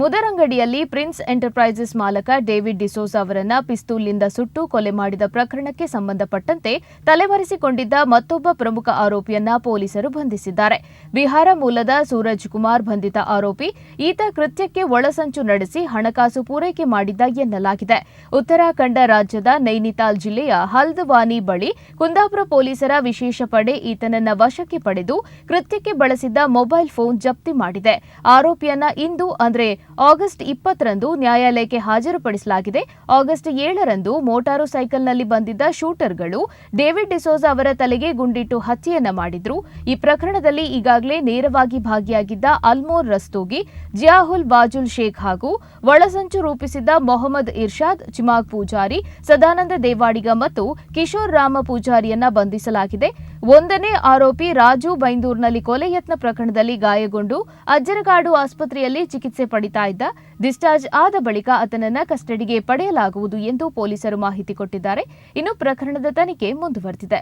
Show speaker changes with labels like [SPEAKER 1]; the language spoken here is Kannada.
[SPEAKER 1] ಮುದರಂಗಡಿಯಲ್ಲಿ ಪ್ರಿನ್ಸ್ ಎಂಟರ್ಪ್ರೈಸಸ್ ಮಾಲಕ ಡೇವಿಡ್ ಡಿಸೋಜ ಅವರನ್ನ ಪಿಸ್ತೂಲ್ನಿಂದ ಸುಟ್ಟು ಕೊಲೆ ಮಾಡಿದ ಪ್ರಕರಣಕ್ಕೆ ಸಂಬಂಧಪಟ್ಟಂತೆ ತಲೆಮರೆಸಿಕೊಂಡಿದ್ದ ಮತ್ತೊಬ್ಬ ಪ್ರಮುಖ ಆರೋಪಿಯನ್ನ ಪೊಲೀಸರು ಬಂಧಿಸಿದ್ದಾರೆ. ಬಿಹಾರ ಮೂಲದ ಸೂರಜ್ ಕುಮಾರ್ ಬಂಧಿತ ಆರೋಪಿ. ಈತ ಕೃತ್ಯಕ್ಕೆ ಒಳಸಂಚು ನಡೆಸಿ ಹಣಕಾಸು ಪೂರೈಕೆ ಮಾಡಿದ್ದ ಎನ್ನಲಾಗಿದೆ. ಉತ್ತರಾಖಂಡ ರಾಜ್ಯದ ನೈನಿತಾಲ್ ಜಿಲ್ಲೆಯ ಹಲ್ದವಾನಿ ಬಳಿ ಕುಂದಾಪುರ ಪೊಲೀಸರ ವಿಶೇಷ ಪಡೆ ಈತನನ್ನ ವಶಕ್ಕೆ ಪಡೆದು ಕೃತ್ಯಕ್ಕೆ ಬಳಸಿದ್ದ ಮೊಬೈಲ್ ಫೋನ್ ಜಪ್ತಿ ಮಾಡಿದೆ. ಆರೋಪಿಯನ್ನ ಇಂದು ಅಂದ್ರೆ ಆಗಸ್ಟ್ 20ರಂದು ನ್ಯಾಯಾಲಯಕ್ಕೆ ಹಾಜರುಪಡಿಸಲಾಗಿದೆ. ಆಗಸ್ಟ್ 7ರಂದು ಮೋಟಾರು ಸೈಕಲ್ನಲ್ಲಿ ಬಂದಿದ್ದ ಶೂಟರ್ಗಳು ಡೇವಿಡ್ ಡಿಸೋಜ ಅವರ ತಲೆಗೆ ಗುಂಡಿಟ್ಟು ಹತ್ಯೆಯನ್ನ ಮಾಡಿದ್ರು. ಈ ಪ್ರಕರಣದಲ್ಲಿ ಈಗಾಗಲೇ ನೇರವಾಗಿ ಭಾಗಿಯಾಗಿದ್ದ ಅಲ್ಮೋರ್ ರಸ್ತೋಗಿ, ಜಿಯಾಹುಲ್ ಬಾಜುಲ್ ಶೇಖ್ ಹಾಗೂ ಒಳಸಂಚು ರೂಪಿಸಿದ್ದ ಮೊಹಮ್ಮದ್ ಇರ್ಷಾದ್, ಚಿಮಾಗ್ ಪೂಜಾರಿ, ಸದಾನಂದ ದೇವಾಡಿಗ ಮತ್ತು ಕಿಶೋರ್ ರಾಮ ಪೂಜಾರಿಯನ್ನ ಬಂಧಿಸಲಾಗಿದೆ. ಒಂದನೇ ಆರೋಪಿ ರಾಜು ಬೈಂದೂರ್ನಲ್ಲಿ ಕೊಲೆ ಯತ್ನ ಪ್ರಕರಣದಲ್ಲಿ ಗಾಯಗೊಂಡು ಅಜ್ಜರಕಾಡು ಆಸ್ಪತ್ರೆಯಲ್ಲಿ ಚಿಕಿತ್ಸೆ ಪಡಿತಾ ಇದ್ದ. ಡಿಸ್ಚಾರ್ಜ್ ಆದ ಬಳಿಕ ಆತನನ್ನ ಕಸ್ಟಡಿಗೆ ಪಡೆಯಲಾಗುವುದು ಎಂದು ಪೊಲೀಸರು ಮಾಹಿತಿ ಕೊಟ್ಟಿದ್ದಾರೆ. ಇನ್ನು ಪ್ರಕರಣದ ತನಿಖೆ ಮುಂದುವರೆದಿದೆ.